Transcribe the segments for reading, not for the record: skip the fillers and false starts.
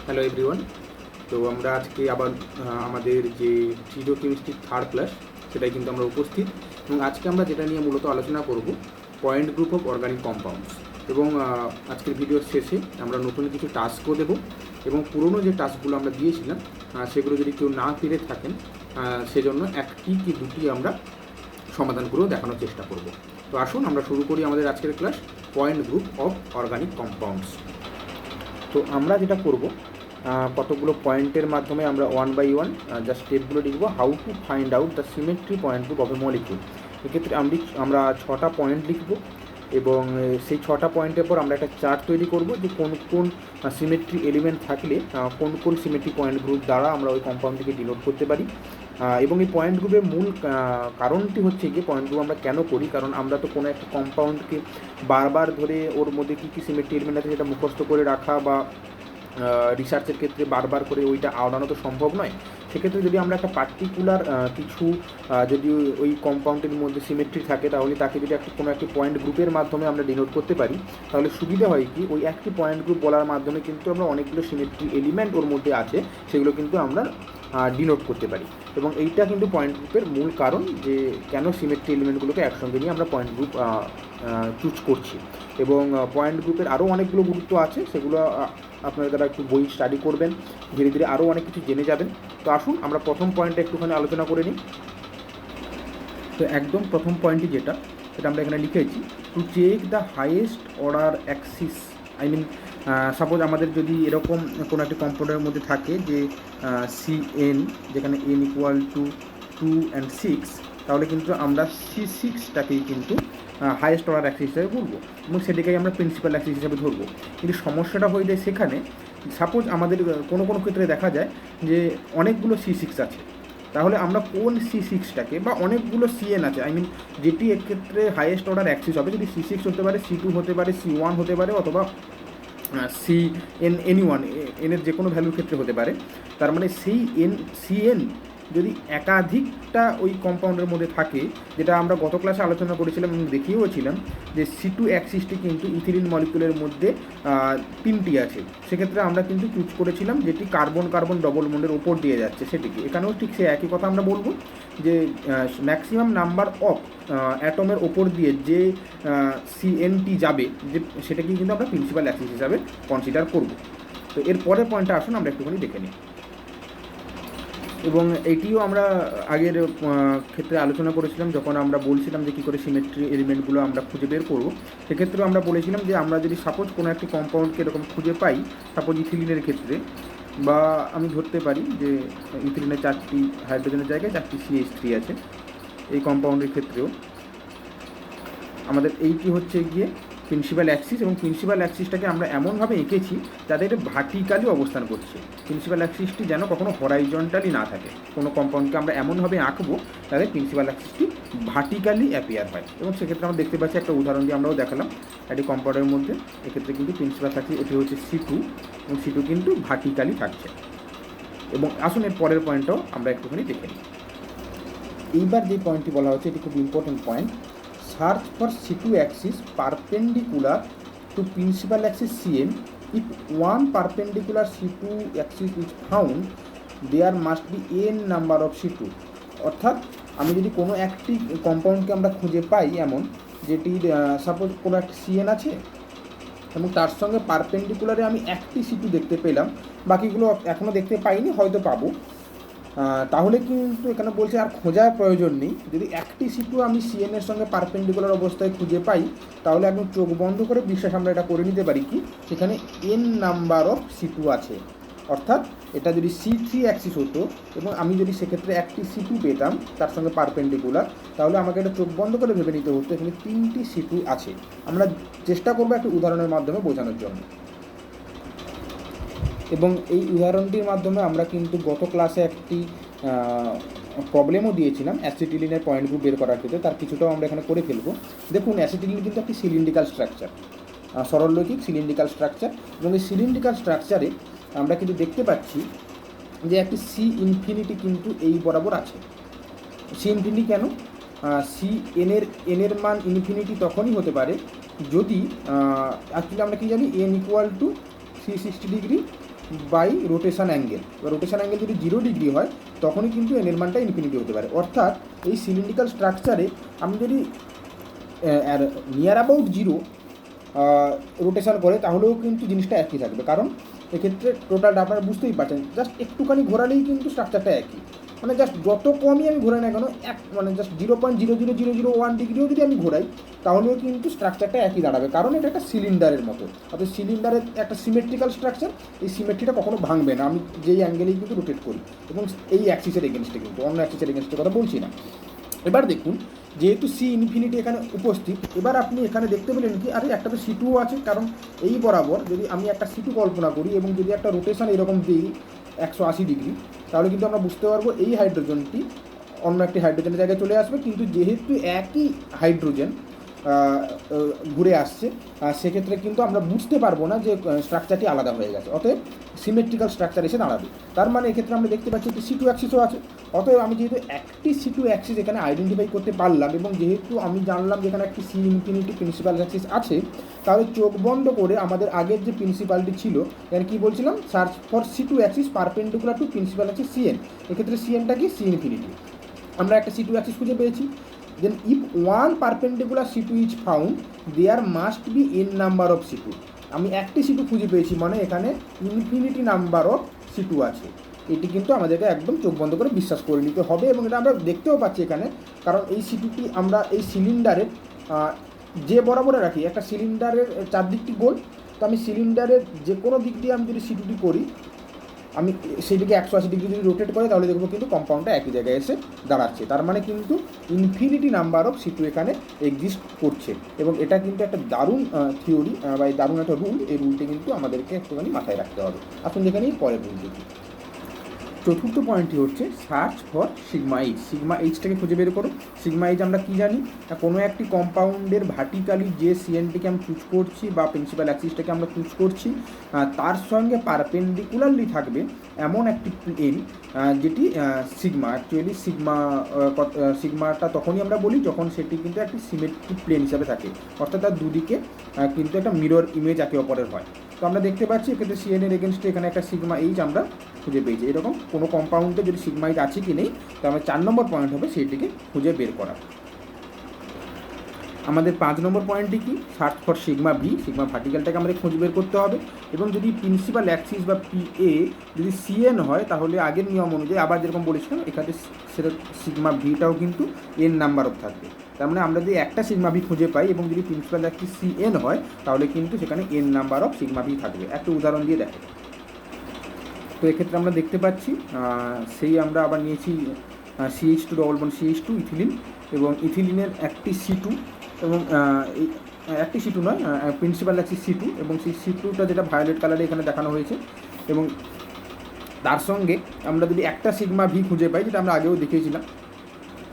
Hello everyone. তো আমরা আজকে আবার আমাদের যে ফিজিও কেমিস্ট্রির থার্ড ক্লাস সেটাই কিন্তু আমরা উপস্থিত, এবং আজকে আমরা যেটা নিয়ে মূলত আলোচনা করব point group of organic compounds. এবং আজকের ভিডিওর শেষে আমরা নতুন কিছু টাস্কও দেবো, এবং পুরনো যে টাস্কগুলো আমরা দিয়েছিলাম সেগুলো যদি কেউ না পেরে থাকেন সেজন্য একটি কি দুটি আমরা সমাধান করেও দেখানোর চেষ্টা করব। তো আসুন আমরা শুরু করি আমাদের আজকের class point group of organic compounds. তো আমরা যেটা করব, কতগুলো পয়েন্টের মাধ্যমে আমরা ওয়ান বাই ওয়ান যা স্টেপগুলো লিখবো, how to find out the symmetry point group of A molecule. এক্ষেত্রে আমরা 6টা পয়েন্ট লিখব, এবং সেই 6টা পয়েন্টের পর আমরা একটা চার্ট তৈরি করব যে কোন কোন সিমেট্রি এলিমেন্ট থাকলে কোন কোন সিমেট্রি পয়েন্ট গ্রুপ দ্বারা আমরা ওই কম্পাউন্ডটিকে ডিনোট করতে পারি। এবং এই পয়েন্ট গ্রুপের মূল কারণটি হচ্ছে গিয়ে পয়েন্ট গ্রুপ আমরা কেন করি, কারণ আমরা তো কোনো একটা কম্পাউন্ডকে বারবার ধরে ওর মধ্যে কী কী সিমেট্রি এলিমেন্ট আছে সেটা মুখস্থ করে রাখা বা রিসার্চের ক্ষেত্রে বারবার করে ওইটা আওড়ানো তো সম্ভব নয়। সেক্ষেত্রে যদি আমরা একটা পার্টিকুলার কিছু যদি ওই কম্পাউন্ডের মধ্যে সিমেট্রি থাকে, তাহলে তাকে যদি কোনো একটি পয়েন্ট গ্রুপের মাধ্যমে আমরা ডিনোট করতে পারি, তাহলে সুবিধা হয় কি, ওই একটি পয়েন্ট গ্রুপ বলার মাধ্যমে কিন্তু আমরা অনেকগুলো সিমেট্রি এলিমেন্ট ওর মধ্যে আছে সেগুলো কিন্তু আমরা ডিনোট করতে পারি। এবং এইটা কিন্তু পয়েন্ট গ্রুপের মূল কারণ, যে কেন সিমেট্রি এলিমেন্টগুলোকে একসঙ্গে নিয়ে আমরা পয়েন্ট গ্রুপ চুজ করছি। এবং পয়েন্ট গ্রুপের আরও অনেকগুলো গুরুত্ব আছে, সেগুলো আপনারা যারা একটু বই স্টাডি করবেন ধীরে ধীরে আরও অনেক কিছু জেনে যাবেন। তো আসুন আমরা প্রথম পয়েন্টটা একটুখানি আলোচনা করে নিই। তো একদম প্রথম পয়েন্টটি যেটা, সেটা আমরা এখানে লিখেছি, to check the highest order axis. I mean suppose আমাদের যদি এরকম কোনো একটি কম্পাউন্ডের মধ্যে থাকে যে CN, যেখানে n ইকুয়াল টু 2 and 6, তাহলে কিন্তু আমরা C6টাকেই কিন্তু হাইয়েস্ট অর্ডার অ্যাক্সিস হিসেবে বলবো, এবং সেটাকেই আমরা প্রিন্সিপাল অ্যাক্সিস হিসেবে ধরবো। কিন্তু সমস্যাটা হয়ে যায় সেখানে, সাপোজ আমাদের কোনো কোনো ক্ষেত্রে দেখা যায় যে অনেকগুলো C6 আছে, তাহলে আমরা কোন C6টাকে, বা অনেকগুলো CN আছে, আই মিন যেটি এক্ষেত্রে হাইয়েস্ট অর্ডার অ্যাক্সিস হবে, যদি C6 হতে পারে, C2 হতে পারে, C1 হতে পারে, অথবা CN এনি ওয়ান, এনের যে কোনো ভ্যালুর ক্ষেত্রে হতে পারে। তার মানে সেই CN যদি একাধিকটা ওই কম্পাউন্ডের মধ্যে থাকে, যেটা আমরা গত ক্লাসে আলোচনা করেছিলাম এবং দেখিয়েওছিলাম যে C2 অ্যাক্সিসটি কিন্তু ইথিলিন মলিকুলের মধ্যে 3টি আছে, সেক্ষেত্রে আমরা কিন্তু চুজ করেছিলাম যেটি কার্বন কার্বন ডবল বন্ডের ওপর দিয়ে যাচ্ছে সেটিকে। এখানেও ঠিক সে একই কথা আমরা বলবো, যে ম্যাক্সিমাম নাম্বার অফ অ্যাটমের ওপর দিয়ে যে CNটি যাবে, যে সেটাকেই কিন্তু আমরা প্রিন্সিপাল অ্যাক্সিস হিসাবে কনসিডার করব। তো এর পরের পয়েন্টটা আসুন আমরা একটুখানি দেখে নিই। এবং এইটিও আমরা আগের ক্ষেত্রে আলোচনা করেছিলাম, যখন আমরা বলছিলাম যে কী করে সিমেট্রি এলিমেন্টগুলো আমরা খুঁজে বের করবো। সেক্ষেত্রেও আমরা বলেছিলাম যে আমরা যদি সাপোজ কোনো একটি কম্পাউন্ডকে এরকম খুঁজে পাই, সাপোজ ইথিলিনের ক্ষেত্রে, বা আমি ধরতে পারি যে ইথিলিনের 4টি হাইড্রোজেনের জায়গায় 4টি CH3 আছে, এই কম্পাউন্ডের ক্ষেত্রেও আমাদের এইটি হচ্ছে গিয়ে প্রিন্সিপাল অ্যাক্সিস, এবং প্রিন্সিপাল অ্যাক্সিসটাকে আমরা এমনভাবে এঁকেছি যাতে এটা ভার্টিক্যালি অবস্থান করছে। প্রিন্সিপাল অ্যাক্সিসটি যেন কখনো হরাইজন্টালি না থাকে, কোনো কম্পাউন্ডকে আমরা এমনভাবে আঁকবো যাতে প্রিন্সিপাল অ্যাক্সিসটি ভার্টিক্যালি অ্যাপিয়ার হয়। এবং সেক্ষেত্রে আমরা দেখতে পাচ্ছি, একটা উদাহরণ দিয়ে আমরাও দেখালাম একটি কম্পাউন্ডের মধ্যে, এক্ষেত্রে কিন্তু প্রিন্সিপাল অ্যাক্সিস এটি হচ্ছে C2, এবং C2 কিন্তু ভার্টিক্যালি থাকছে। এবং আসুন এর পরের পয়েন্টটাও আমরা একটুখানি দেখে নিই। এইবার যে পয়েন্টটি বলা হচ্ছে, এটি খুব important point. Search for C2 axis perpendicular to principal axis CN. If one perpendicular C2 axis is found, there must be n number of C2. অর্থাৎ আমি যদি কোনো একটি কম্পাউন্ডকে আমরা খুঁজে পাই এমন, যেটির সাপোজ কোনো একটি CN আছে এবং তার সঙ্গে পারপেন্ডিকুলারে আমি একটি C2 দেখতে পেলাম, বাকিগুলো এখনও দেখতে পাইনি, হয়তো পাবো, তাহলে কিন্তু এখানে বলছে আর খোঁজার প্রয়োজন নেই। যদি একটি C2 আমি CN এর সঙ্গে পারপেন্ডিকুলার অবস্থায় খুঁজে পাই, তাহলে একদম চোখ বন্ধ করে বিশ্বাস আমরা এটা করে নিতে পারি কি, সেখানে n নাম্বার অফ C2 আছে। অর্থাৎ এটা যদি C3 অ্যাক্সিস হতো এবং আমি যদি সেক্ষেত্রে একটি C2 পেতাম তার সঙ্গে পারপেন্ডিকুলার, তাহলে আমাকে এটা চোখ বন্ধ করে ভেবে নিতে হতো এখানে 3টি C2 আছে। আমরা চেষ্টা করবো একটা উদাহরণের মাধ্যমে বোঝানোর জন্য। এবং এই উদাহরণটির মাধ্যমে আমরা কিন্তু গত ক্লাসে একটি প্রবলেমও দিয়েছিলাম অ্যাসিটিলিনের পয়েন্ট গ্রুপ বের করার ক্ষেত্রে, তার কিছুটাও আমরা এখানে করে ফেলবো। দেখুন, অ্যাসিটিলিন কিন্তু একটি সিলিন্ড্রিক্যাল স্ট্রাকচার, সরলরৈখিক সিলিন্ড্রিক্যাল স্ট্রাকচার, এবং এই সিলিন্ড্রিক্যাল স্ট্রাকচারে আমরা কিন্তু দেখতে পাচ্ছি যে একটি C∞ কিন্তু এই বরাবর আছে। C∞ কেন? এনের মান ইনফিনিটি তখনই হতে পারে যদি অ্যাকচুয়ালি আমরা কি জানি, n equal to 360 degree by rotation angle. এবার রোটেশন অ্যাঙ্গেল যদি 0 ডিগ্রি হয় তখনই কিন্তু এন এর মানটা ইনফিনিটি হতে পারে। অর্থাৎ এই সিলিন্ড্রিক্যাল স্ট্রাকচারে আমি যদি নিয়ার অ্যাবাউট 0 রোটেশন করে তাহলেও কিন্তু জিনিসটা একই থাকবে, কারণ এক্ষেত্রে টোটালটা আপনারা বুঝতেই পারছেন, জাস্ট একটুখানি ঘোরালেই কিন্তু স্ট্রাকচারটা একই। মানে জাস্ট যত কমই আমি ঘোরাই না কেন, মানে জাস্ট 0.00001 ডিগ্রিও যদি আমি ঘোরাই তাহলেও কিন্তু স্ট্রাকচারটা একই দাঁড়াবে, কারণ এটা একটা সিলিন্ডারের মতো। অর্থাৎ সিলিন্ডারের একটা সিমেট্রিক্যাল স্ট্রাকচার, এই সিমেট্রিটা কখনো ভাঙবে না আমি যেই অ্যাঙ্গেলেই কিন্তু রোটেট করি, এবং এই অ্যাক্সিসের এগেনস্টে, কিন্তু অন্য অ্যাক্সিসের এগেনস্টের কথা বলছি না। এবার দেখুন, যেহেতু সি ইনফিনিটি এখানে উপস্থিত, এবার আপনি এখানে দেখতে পেলেন কি, আরে একটা তো C2 আছে, কারণ এই বরাবর যদি আমি একটা C2 কল্পনা করি এবং যদি একটা রোটেশন এরকম দিই 180 ডিগ্রি, তাহলে কিন্তু আমরা বুঝতে পারবো এই হাইড্রোজেনটি অন্য একটি হাইড্রোজেনের জায়গায় চলে আসবে। কিন্তু যেহেতু একই হাইড্রোজেন ঘুরে আসছে, সেক্ষেত্রে কিন্তু আমরা বুঝতে পারবো না যে স্ট্রাকচারটি আলাদা হয়ে গেছে, অতএব সিমেট্রিক্যাল স্ট্রাকচার এসে দাঁড়াবে। তার মানে এক্ষেত্রে আমরা দেখতে পাচ্ছি একটি C2 অ্যাক্সিসও আছে। অতএব আমি যেহেতু একটি C2 অ্যাক্সিস এখানে আইডেন্টিফাই করতে পারলাম, এবং যেহেতু আমি জানলাম যে এখানে একটি C ইনফিনিটি প্রিন্সিপাল অ্যাক্সিস আছে, তাহলে চোখ বন্ধ করে আমাদের আগের যে প্রিন্সিপালটি ছিল, এখানে কী বলছিলাম, search for C2 Axis perpendicular to principal Axis CN। এক্ষেত্রে CNটা কি, C ইনফিনিটি। আমরা একটা C2 অ্যাক্সিস খুঁজে পেয়েছি। Then if one perpendicular C2 is found, there must be n number of C2. আমি একটি C2 খুঁজে পেয়েছি, মানে এখানে ইনফিনিটি নাম্বার অফ C2 আছে। এটি কিন্তু আমাদেরকে একদম চোখ বন্ধ করে বিশ্বাস করে নিতে হবে, এবং এটা আমরা দেখতেও পাচ্ছি এখানে, কারণ এই C2টি আমরা এই সিলিন্ডারের যে বরাবরে রাখি, একটা সিলিন্ডারের চারদিকটি গোল, তো আমি সিলিন্ডারের যে কোনো দিক দিয়ে আমি যদি C2টি করি, আমি সেটিকে 180 ডিগ্রি যদি রোটেট করে, তাহলে দেখবো কিন্তু কম্পাউন্ডটা একই জায়গায় এসে দাঁড়াচ্ছে। তার মানে কিন্তু ইনফিনিটি নাম্বার অফ C2 এখানে এক্সিস্ট করছে, এবং এটা কিন্তু একটা দারুণ থিওরি বা এই দারুণ একটা রুল। এই রুলটি কিন্তু আমাদেরকে একটুখানি মাথায় রাখতে হবে। আসুন দেখে নিই পরের রুলটি। চতুর্থ পয়েন্টটি হচ্ছে search for sigma H. Sigma এইচটাকে খুঁজে বের করো। সিগমা এইচ আমরা কী জানি, কোনো একটি কম্পাউন্ডের ভার্টিক্যালি যে সিএনটিকে আমি চুজ করছি বা প্রিন্সিপাল অ্যাক্সিসটাকে আমরা চুজ করছি, তার সঙ্গে পারপেন্ডিকুলারলি থাকবে এমন একটি প্লেন যেটি সিগমা। অ্যাকচুয়ালি সিগমাটা তখনই আমরা বলি যখন সেটি কিন্তু একটি সিমেট্রিক প্লেন হিসাবে থাকে, অর্থাৎ তার দুদিকে কিন্তু একটা মিরর ইমেজ একে অপরের হয়। তো আমরা দেখতে পাচ্ছি এক্ষেত্রে CN এর এগেনস্টে এখানে একটা সিগমা এইচ আমরা খুঁজে পেয়েছি। এরকম কোনো কম্পাউন্ডে যদি সিগমা এইচ আছে কি নেই, তো আমার 4 নম্বর পয়েন্ট হবে সেটিকে খুঁজে বের করা। আমাদের 5 নম্বর পয়েন্টটি কি, search for sigma V. Sigma ভার্টিক্যালটাকে আমাদের খুঁজে বের করতে হবে, এবং যদি প্রিন্সিপাল অ্যাক্সিস বা PA যদি CN হয়, তাহলে আগের নিয়ম অনুযায়ী আবার যেরকম বলেছিলাম, এখানে সেটা সিগমা ভিটাও কিন্তু n নাম্বার অফ থাকবে। তার মানে আমরা যদি একটা সিগমা ভি খুঁজে পাই এবং যদি প্রিন্সিপাল অ্যাক্সিস CN হয়, তাহলে কিন্তু সেখানে n number of sigma V থাকবে। একটা উদাহরণ দিয়ে দেখো। তো এক্ষেত্রে আমরা দেখতে পাচ্ছি সেই আমরা আবার নিয়েছি CH2 double bond CH2 ethylene, এবং ইথিলিনের একটি C2, এবং একটি C2 নয়, প্রিন্সিপাল অ্যাক্সিস C2, এবং সেই C2টা যেটা ভায়োলেট কালারে এখানে দেখানো হয়েছে, এবং তার সঙ্গে আমরা যদি একটা সিগমা ভি খুঁজে পাই, যেটা আমরা আগেও দেখিয়েছিলাম।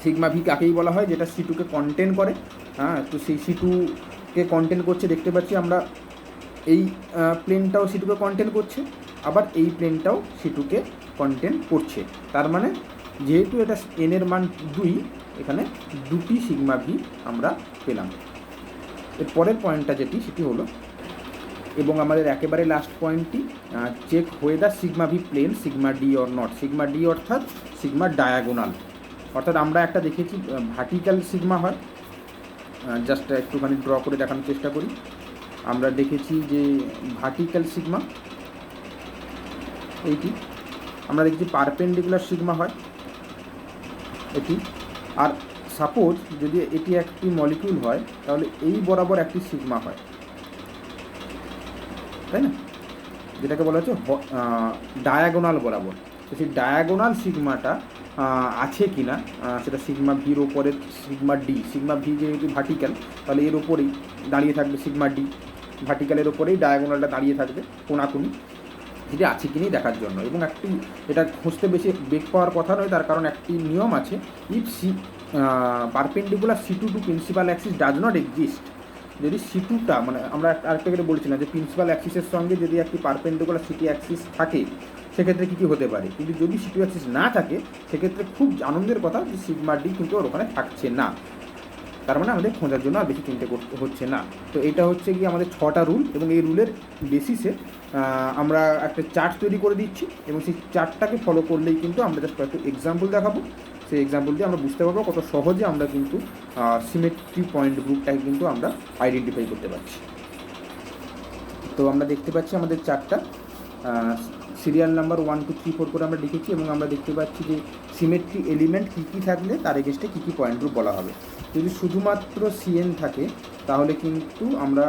সিগমা ভি কাকেই বলা হয়, যেটা C2কে কন্টেন করে। তো সেই C2কে কন্টেন করছে, দেখতে পাচ্ছি আমরা এই প্লেনটাও C2কে কন্টেন করছে, আবার এই প্লেনটাও C2কে কন্টেন করছে। তার মানে যেহেতু এটা n এর মান 2, এখানে দুটি সিগমা ভি আমরা পেলাম। এর পরের পয়েন্টটা যেটি, সেটি হলো, এবং আমাদের একেবারে লাস্ট পয়েন্টটি, check whether sigma V plane sigma D or not. Sigma D অর্থাৎ সিগমা ডায়াগোনাল, অর্থাৎ আমরা একটা দেখেছি ভার্টিক্যাল সিগমা হয়, জাস্ট একটুখানি ড্র করে দেখানোর চেষ্টা করি। আমরা দেখেছি যে ভার্টিক্যাল সিগমা এইটি, আমরা দেখেছি পারপেন্ডিকুলার সিগমা হয় এটি। আর সাপোজ যদি এটি একটি মলিকিউল হয়, তাহলে এই বরাবর একটি সিগমা হয়, তাই না, যেটাকে বলা হচ্ছে ডায়াগোনাল বরাবর। তো সেই ডায়াগোনাল সিগমাটা আছে কি না, সেটা সিগমা ভির ওপরে সিগমা ডি। সিগমা ভি যেহেতু ভার্টিক্যাল, তাহলে এর ওপরেই দাঁড়িয়ে থাকবে সিগমা ডি, ভার্টিক্যালের ওপরেই ডায়াগোনালটা দাঁড়িয়ে থাকবে কোনাকুনি, যেটা আছে কি নেই দেখার জন্য। এবং একটি এটা খুঁজতে বেশি বেগ পাওয়ার কথা নয়, তার কারণ একটি নিয়ম আছে, if perpendicular C2 two principal Axis does not exist. যদি C2টা, মানে আমরা আরেকটা করে বলেছিলাম যে প্রিন্সিপাল অ্যাক্সিসের সঙ্গে যদি একটি পারপেন্ডিকুলার CT অ্যাক্সিস থাকে, সেক্ষেত্রে কী কী হতে পারে। কিন্তু যদি C2 অ্যাক্সিস না থাকে, সেক্ষেত্রে খুব আনন্দের কথা যে সিগমা ডি কিন্তু ওর ওখানে থাকছে না। তার মানে আমাদের খোঁজার জন্য আর বেশি চিন্তা করতে হচ্ছে না। তো এটা হচ্ছে কি আমাদের 6টা রুল, এবং এই রুলের বেসিসে আমরা একটা চার্ট তৈরি করে দিচ্ছি, এবং সেই চার্টটাকে ফলো করলেই কিন্তু আমরা জাস্ট কয়েকটা এক্সাম্পল দেখাবো। সেই এক্সাম্পল দিয়ে আমরা বুঝতে পারবো কত সহজে আমরা কিন্তু সিমেট্রি পয়েন্ট গ্রুপটাকে কিন্তু আমরা আইডেন্টিফাই করতে পারছি। তো আমরা দেখতে পাচ্ছি আমাদের চার্টটা সিরিয়াল নাম্বার 1 2 3 4 করে আমরা লিখেছি, এবং আমরা দেখতে পাচ্ছি যে সিমেট্রি এলিমেন্ট কী কী থাকলে তার এগেনস্টে কী কী পয়েন্ট গ্রুপ বলা হবে। যদি শুধুমাত্র সিএন থাকে তাহলে কিন্তু আমরা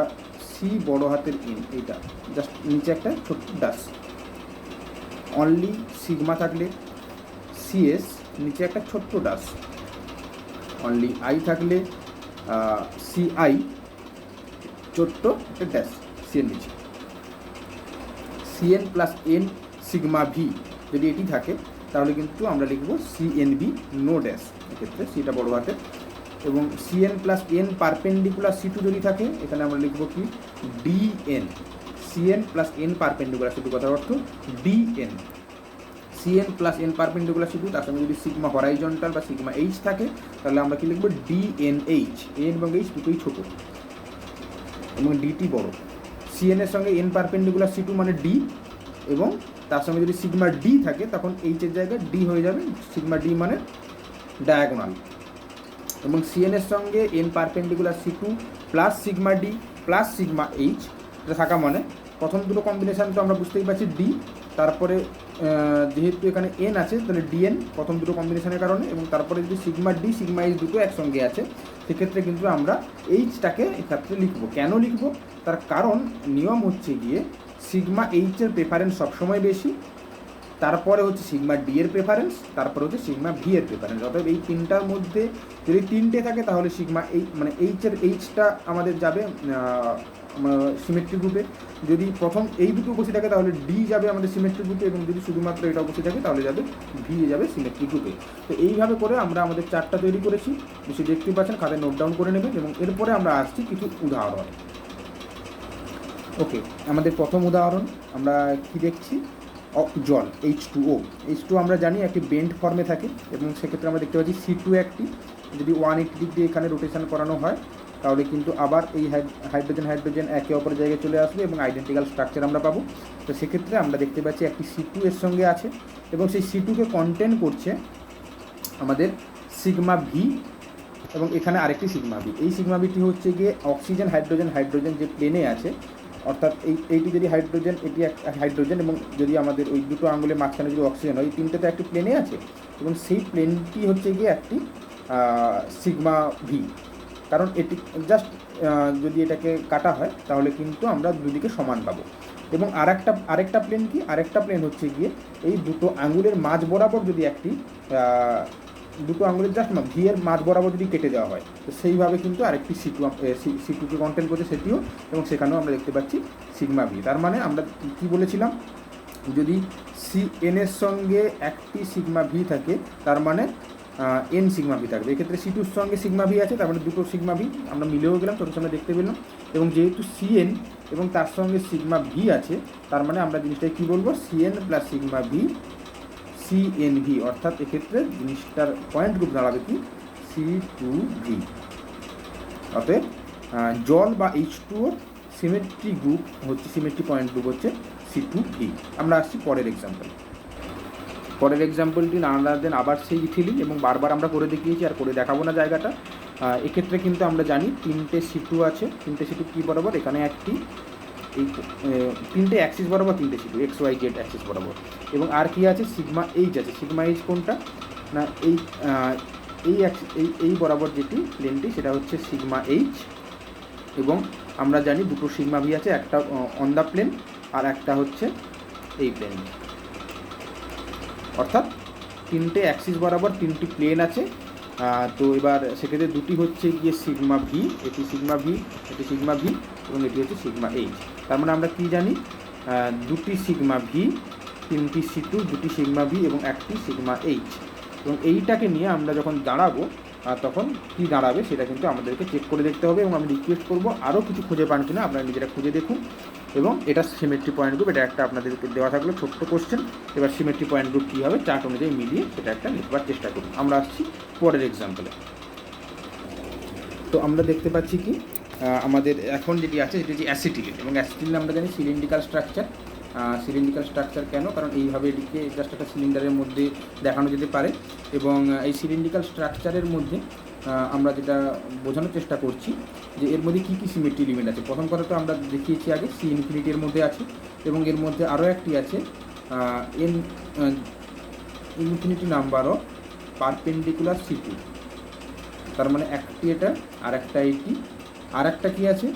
সি বড় হাতের এন, এইটা জাস্ট নিচে একটা ছোট্ট ডাস। অনলি সিগমা থাকলে সিএস, নিচে একটা ছোট্ট ডাস। অনলি আই থাকলে সিআই, ছোট্ট একটা ড্যাশ সিএন নিচে। CN plus N sigma V যদি এটি থাকে তাহলে কিন্তু আমরা লিখব সিএনবি নো ড্যাশ, এক্ষেত্রে সিটা বড় হাতে। এবং CN plus N perpendicular C two যদি থাকে এখানে আমরা লিখব কি DN. CN plus N perpendicular C two কথার অর্থ DN. CN plus N perpendicular C two, তার সঙ্গে যদি সিগমা হরাইজন্টাল বা সিগমা এইচ থাকে তাহলে আমরা কি লিখব ডিএনএইচ। এন এবং এইচ দুটোই ছোটো এবং ডিটি বড়। সিএন এর সঙ্গে এন পারপেন্ডিকুলার সি টু মানে ডি, এবং তার সঙ্গে যদি সিগমা ডি থাকে তখন এইচের জায়গায় ডি হয়ে যাবে, সিগমা ডি মানে ডায়াগোনাল। এবং সিএন এর সঙ্গে N perpendicular C two plus sigma D plus sigma H এটা থাকা মানে প্রথম দুটো কম্বিনেশান তো আমরা বুঝতেই পারছি ডি, তারপরে যেহেতু এখানে এন আছে তাহলে ডিএন প্রথম দুটো কম্বিনেশনের কারণে, এবং তারপরে যদি সিগমা ডি সিগমা এইচ দুটো একসঙ্গে আছে সেক্ষেত্রে কিন্তু আমরা এইচটাকে এক্ষেত্রে লিখবো। কেন লিখবো? তার কারণ নিয়ম হচ্ছে গিয়ে সিগমা এইচের প্রেফারেন্স সবসময় বেশি, তারপরে হচ্ছে সিগমা ডি এর প্রেফারেন্স, তারপরে হচ্ছে সিগমা ভি এর প্রেফারেন্স। অর্থাৎ এই তিনটার মধ্যে যদি তিনটে থাকে তাহলে সিগমা মানে এইচের এইচটা আমাদের যাবে সিমেট্রি গ্রুপে। যদি প্রথম এই দুটো উপস্থিত থাকে তাহলে ডি যাবে আমাদের সিমেট্রি গ্রুপে, এবং যদি শুধুমাত্র এটা উপস্থিত থাকে তাহলে যাবে ভি যাবে সিমেট্রি গ্রুপে। তো এইভাবে করে আমরা আমাদের চার্টটা তৈরি করেছি, বেশি দেখতেই পাচ্ছেন, খাতায় নোট ডাউন করে নেবেন। এবং এরপরে আমরা আসছি কিছু উদাহরণ। ওকে, আমাদের প্রথম উদাহরণ আমরা কি দেখছি, জল H2O। H2O আমরা জানি একটি বেন্ড ফর্মে থাকে, এবং সেক্ষেত্রে আমরা দেখতে পাচ্ছি C2 একটি যদি 180 ডিগ্রি এখানে রোটেশন করানো হয় তাহলে কিন্তু আবার এই হাইড্রোজেন একে অপরের জায়গায় চলে আসবে এবং আইডেন্টিক্যাল স্ট্রাকচার আমরা পাবো। তো সেক্ষেত্রে আমরা দেখতে পাচ্ছি একটি C2 এর সঙ্গে আছে, এবং সেই C2কে কন্টেন করছে আমাদের সিগমা ভি, এবং এখানে আরেকটি সিগমা ভি। এই সিগমা ভিটি হচ্ছে গিয়ে অক্সিজেন হাইড্রোজেন যে প্লেনে আছে, অর্থাৎ এইটি যদি হাইড্রোজেন, এটি হাইড্রোজেন, এবং যদি আমাদের ওই দুটো আঙুলের মাঝখানে যদি অক্সিজেন হয়, এই তিনটে তো একটি প্লেনে আছে, এবং সেই প্লেনটি হচ্ছে গিয়ে একটি সিগমা ভি। কারণ এটি জাস্ট যদি এটাকে কাটা হয় তাহলে কিন্তু আমরা দুদিকে সমান পাবো। এবং আরেকটা প্লেন কি, আরেকটা প্লেন হচ্ছে গিয়ে এই দুটো আঙুলের মাঝ বরাবর যদি একটি দুটো আঙুলের জাস্ট ভি এর মাঝ বরাবর যদি কেটে দেওয়া হয় তো সেইভাবে কিন্তু আরেকটি C2কে কন্টেন্ট করছে সেটিও, এবং সেখানেও আমরা দেখতে পাচ্ছি সিগমা ভি। তার মানে আমরা কি বলেছিলাম, যদি CN এর সঙ্গে একটি সিগমা ভি থাকে তার মানে এন সিগমা ভি থাকবে। এক্ষেত্রে C2-র সঙ্গে সিগমা ভি আছে, তার মানে দুটো সিগমা ভি আমরা মিলেও গেলাম, চোখের সামনে দেখতে পেলাম। এবং যেহেতু CN এবং তার সঙ্গে সিগমা ভি আছে তার মানে আমরা জিনিসটাকে কী বলবো, CN plus sigma V CNV, অর্থাৎ এক্ষেত্রে জিনিসটার পয়েন্ট গ্রুপ দাঁড়াবে কি C2V। অতএব জল বা H2O সিমেট্রি গ্রুপ হচ্ছে, সিমেট্রি পয়েন্ট গ্রুপ হচ্ছে C2V। আমরা আসছি পরের এক্সাম্পল। পরের এক্সাম্পলটি নানা দেন আবার সেই ইথিলিন, এবং বারবার আমরা করে দেখিয়েছি আর করে দেখাবো না জায়গাটা। এক্ষেত্রে কিন্তু আমরা জানি তিনটে C2 আছে, তিনটে C2 কী বরাবর, এখানে একটি এই তিনটে অ্যাক্সিস বরাবর তিনটে C2 XYZ অ্যাক্সিস বরাবর। এবং আর কি আছে, সিগমা এইচ আছে। সিগমা এইচ কোনটা না, এই বরাবর যেটি প্লেনটি সেটা হচ্ছে সিগমা এইচ, এবং আমরা জানি দুটো সিগমা ভি আছে, একটা অন দ্য প্লেন আর একটা হচ্ছে এই প্লেন। অর্থাৎ তিনটে অ্যাক্সিস বরাবর তিনটি প্লেন আছে। তো এবার সেক্ষেত্রে দুটি হচ্ছে গিয়ে সিগমা ভি, এটি সিগমা ভি, এটি সিগমা ভি, এবং এটি হচ্ছে সিগমা এইচ। তার মানে আমরা কি জানি, দুটি সিগমা ভি, তিনটি C2, দুটি সিগমা ভি এবং একটি সিগমা এইচ। এবং এইটাকে নিয়ে আমরা যখন দাঁড়াবো তখন কি দাঁড়াবে সেটা কিন্তু আমাদেরকে চেক করে দেখতে হবে, এবং আমি রিকোয়েস্ট করবো আরও কিছু খুঁজে পান কিনা আপনারা নিজেরা খুঁজে দেখুন। এবং এটা সিমেট্রি পয়েন্ট গ্রুপ, এটা একটা আপনাদেরকে দেওয়া থাকলো ছোট্ট কোশ্চেন। এবার সিমেট্রি পয়েন্ট গ্রুপ কী হবে চার্ট অনুযায়ী মিলিয়ে সেটা একটা লিখবার চেষ্টা করুন। আমরা আসছি পরের এক্সাম্পলে। তো আমরা দেখতে পাচ্ছি কি আমাদের এখন যেটি আছে সেটি হচ্ছে অ্যাসিটিলিন, এবং অ্যাসিটিলিন আমরা জানি সিলিন্ড্রিক্যাল স্ট্রাকচার। সিলিন্ড্রিক্যাল স্ট্রাকচার কেন? কারণ এইভাবে এটিকে জাস্ট একটা সিলিন্ডারের মধ্যে দেখানো যেতে পারে, এবং এই সিলিন্ড্রিক্যাল স্ট্রাকচারের মধ্যে আমরা যেটা বোঝানোর চেষ্টা করছি যে এর মধ্যে কী কী সিমেট্রি এলিমেন্ট আছে। প্রথম কথা তো আমরা দেখিয়েছি আগে সি ইনফিনিটির মধ্যে আছে, এবং এর মধ্যে আরও একটি আছে N infinity number of perpendicular C two, তার মানে একটি এটা আর একটা এটি, আর একটা কী আছে,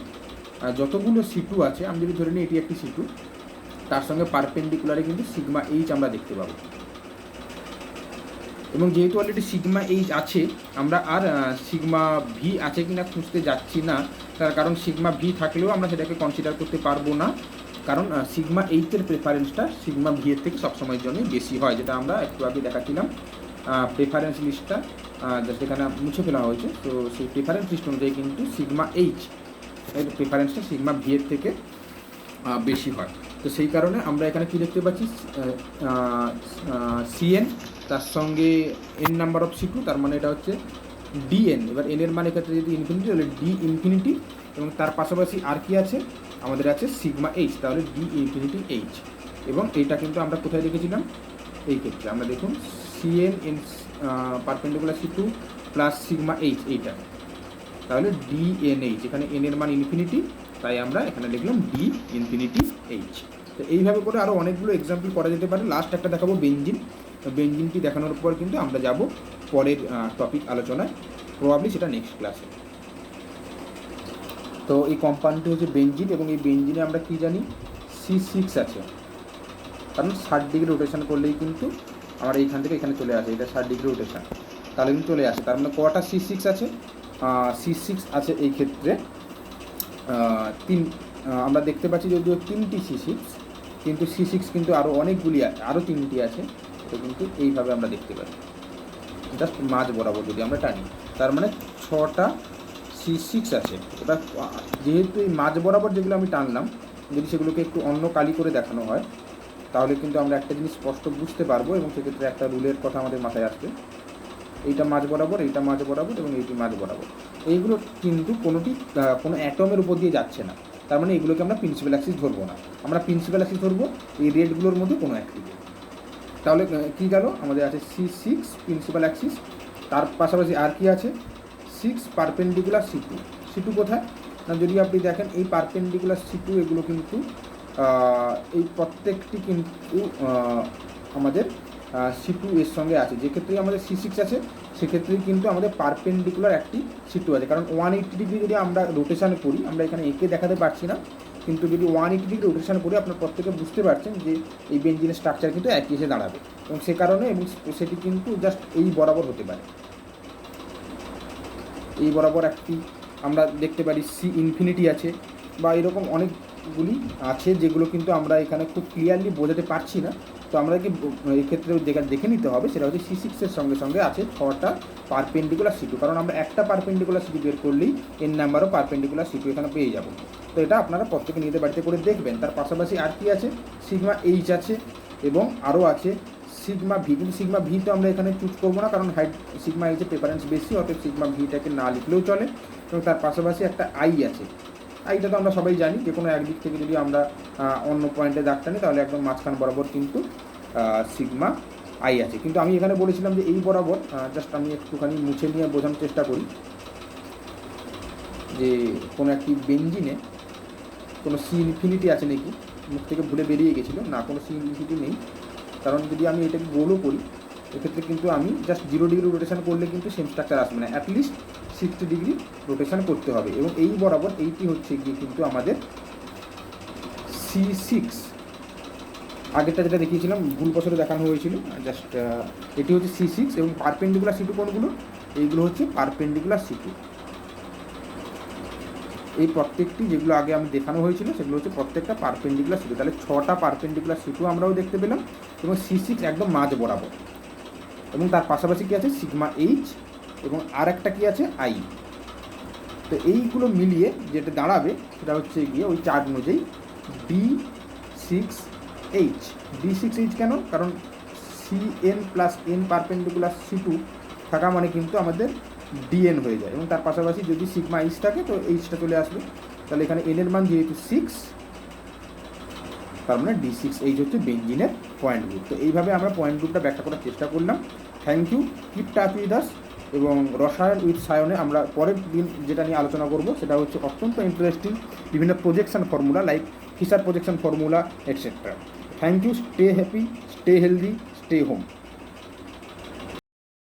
যতগুলো সিটু আছে আমি যদি ধরে নিই এটি একটি সিটু, তার সঙ্গে পারপেন্ডিকুলারে কিন্তু সিগমা এইচ আমরা দেখতে পাবো। এবং যেহেতু অলরেডি সিগমা এইচ আছে, আমরা আর সিগমা ভি আছে কি না খুঁজতে যাচ্ছি না, তার কারণ সিগমা ভি থাকলেও আমরা সেটাকে কনসিডার করতে পারবো না, কারণ সিগমা এইচের প্রেফারেন্সটা সিগমা ভি এর থেকে সবসময়ের জন্যই বেশি হয়, যেটা আমরা একটু আগে দেখাচ্ছিলাম প্রেফারেন্স লিস্টটা যেখানে মুছে ফেলা হয়েছে। তো সেই প্রেফারেন্স লিস্ট অনুযায়ী কিন্তু সিগমা এইচ এর প্রেফারেন্সটা সিগমা ভি এর থেকে বেশি হয়। তো সেই কারণে আমরা এখানে কী দেখতে পাচ্ছি, সিএন তার সঙ্গে এন নাম্বার অফ সিটু, তার মানে এটা হচ্ছে ডিএন। এবার এন এর মানে ক্ষেত্রে যদি ইনফিনিটি তাহলে ডি ইনফিনিটি, এবং তার পাশাপাশি আর কি আছে আমাদের আছে সিগমা এইচ, তাহলে ডি ইনফিনিটি এইচ। এবং এইটা কিন্তু আমরা কোথায় দেখেছিলাম, এই ক্ষেত্রে আমরা দেখুন সিএন এন পারপেন্ডিকুলার সিটু প্লাস সিগমা এইচ, এইটা তাহলে ডিএনএইচ, এখানে এন এর মান ইনফিনিটি, তাই আমরা এখানে লিখলাম ডি ইনফিনিটি এইচ। তো এইভাবে করে আরও অনেকগুলো এক্সাম্পল করা যেতে পারে। লাস্ট একটা দেখাবো বেঞ্জিন। তো বেঞ্জিনটি দেখানোর পর কিন্তু আমরা যাব পরের টপিক আলোচনায়, প্রবাবলি সেটা নেক্সট ক্লাসে। তো এই কম্পাউন্ডটি হচ্ছে বেঞ্জিন, এবং এই বেঞ্জিনে আমরা কী জানি C6 আছে, কারণ 60 ডিগ্রি রোটেশন করলেই কিন্তু আমার এইখান থেকে এখানে চলে আসে, এটা 60 ডিগ্রি রোটেশন, তাহলে কিন্তু চলে আসে। তার মানে কটা C6 আছে? C6 আছে এই ক্ষেত্রে আমরা দেখতে পাচ্ছি যদিও 3টি C6, কিন্তু C6 কিন্তু আরও অনেকগুলি আরও 3টি আছে, তো কিন্তু এইভাবে আমরা দেখতে পাই জাস্ট মাঝ বরাবর যদি আমরা টানি, তার মানে 6টা C6 আছে। এবার যেহেতু এই মাঝ বরাবর যেগুলো আমি টানলাম, যদি সেগুলোকে একটু অন্য কালি করে দেখানো হয় তাহলে কিন্তু আমরা একটা জিনিস স্পষ্ট বুঝতে পারবো, এবং সেক্ষেত্রে একটা রুলের কথা আমাদের মাথায় আসবে। এইটা মাঝ বরাবর, এইটা মাঝ বরাবর, এবং এইটি মাঝ বরাবর। এইগুলো কিন্তু কোনোটি কোনো অ্যাটমের উপর দিয়ে যাচ্ছে না, তার মানে এগুলোকে আমরা প্রিন্সিপাল অ্যাক্সিস ধরবো না, আমরা প্রিন্সিপাল অ্যাক্সিস ধরবো এই রেডগুলোর মধ্যে কোনো একটিকে। তাহলে কী গেল, আমাদের আছে C6 প্রিন্সিপাল অ্যাক্সিস, তার পাশাপাশি আর কি আছে 6 পারপেন্ডিকুলার C2। C2 কোথায় না, যদি আপনি দেখেন এই পারপেন্ডিকুলার C2 এগুলো কিন্তু এই প্রত্যেকটি কিন্তু আমাদের C2 এর সঙ্গে আছে। যে ক্ষেত্রেই আমাদের C6 আছে সেক্ষেত্রেই কিন্তু আমাদের পারপেন্ডিকুলার একটি C2 আছে, কারণ 180 ডিগ্রি যদি আমরা রোটেশন করি, আমরা এখানে একে দেখাতে পারছি না, কিন্তু যদি 180 ডিগ্রি রোটেশন করি আপনার প্রত্যেকে বুঝতে পারছেন যে এই বেঞ্জিনের স্ট্রাকচার কিন্তু একই এসে দাঁড়াবে, এবং সে কারণে এবং সেটি কিন্তু জাস্ট এই বরাবর হতে পারে। এই বরাবর একটি আমরা দেখতে পারি সি ইনফিনিটি আছে, বা এরকম অনেকগুলি আছে যেগুলো কিন্তু আমরা এখানে খুব ক্লিয়ারলি বোঝাতে পারছি না। তো আমরা কি এক্ষেত্রে দেখে নিতে হবে, সেটা হচ্ছে C6 এর সঙ্গে সঙ্গে আছে 6টা পারপেন্ডিকুলার C2, কারণ আমরা একটা পারপেন্ডিকুলার C2 বের করলেই এন নাম্বারও পারপেন্ডিকুলার C2 এখানে পেয়ে যাব। তো এটা আপনারা প্রত্যেকে নিজেদের বাড়িতে করে দেখবেন। তার পাশাপাশি আর কি আছে, সিগমা এইচ আছে, এবং আরও আছে সিগমা ভি, কিন্তু সিগমা ভি তো আমরা এখানে চুজ করবো না, কারণ সিগমা এইচের প্রেফারেন্স বেশি, অর্থাৎ সিগমা ভিটাকে না লিখলেও চলে। এবং তার পাশাপাশি একটা আই আছে, আইটা তো আমরা সবাই জানি, যে কোনো একদিক থেকে যদি আমরা অন্য পয়েন্টে দাগ টানি তাহলে একদম মাঝখান বরাবর কিন্তু সিগমা আই আছে। কিন্তু আমি এখানে বলেছিলাম যে এই বরাবর, জাস্ট আমি একটুখানি মুছে নিয়ে বোঝানোর চেষ্টা করি যে কোনো একটি বেঞ্জিনে কোনো সি ইনফিনিটি আছে নাকি, মুখ থেকে ভুলে বেরিয়ে গেছিলো, না কোনো সি ইনফিনিটি নেই। কারণ যদি আমি এটাকে গোলও করি এক্ষেত্রে কিন্তু আমি জাস্ট 0 ডিগ্রি রোটেশন করলে কিন্তু সেম স্ট্রাকচার আসবে না, অ্যাটলিস্ট 60 ডিগ্রি রোটেশন করতে হবে। এবং এই বরাবর এইটি হচ্ছে গিয়ে কিন্তু আমাদের C6, আগেরটা যেটা দেখিয়েছিলাম ভুল বছরে দেখানো হয়েছিল, জাস্ট এটি হচ্ছে C6, এবং পারপেন্ডিকুলার C2 কোনগুলো, এইগুলো হচ্ছে পারপেন্ডিকুলার C2। এই প্রত্যেকটি যেগুলো আগে আমি দেখানো হয়েছিল সেগুলো হচ্ছে প্রত্যেকটা পারপেন্ডিকুলার C2, তাহলে 6টা পারপেন্ডিকুলার C2 আমরাও দেখতে পেলাম, এবং C6 একদম মাঝ বরাবর। এবং তার পাশাপাশি কী আছে সিগমা এইচ, এবং আর একটা কী আছে আই। তো এইগুলো মিলিয়ে যেটা দাঁড়াবে সেটা হচ্ছে গিয়ে ওই চার্ট অনুযায়ী D6H। D6H কেন? কারণ CN + N পারপেন্ডিকুলার C2 থাকা মানে কিন্তু আমাদের ডিএন হয়ে যায়, এবং তার পাশাপাশি যদি সিগমা এইচ থাকে তো এইচটা চলে আসবে। তাহলে এখানে এন এর মান যেহেতু 6, তার মানে D6H হচ্ছে বেঞ্জিনের পয়েন্ট গ্রুপ। তো এইভাবে আমরা পয়েন্ট গ্রুপটা ব্যাখ্যা করার চেষ্টা করলাম। Thank you, keep touch with us. এবং রসায়ন উইথ সায়নে আমরা পরের দিন যেটা নিয়ে আলোচনা করব সেটা হচ্ছে অত্যন্ত ইন্টারেস্টিং বিভিন্ন projection formula, like Fischer projection formula etcetera. Thank you, stay happy, stay healthy, stay home.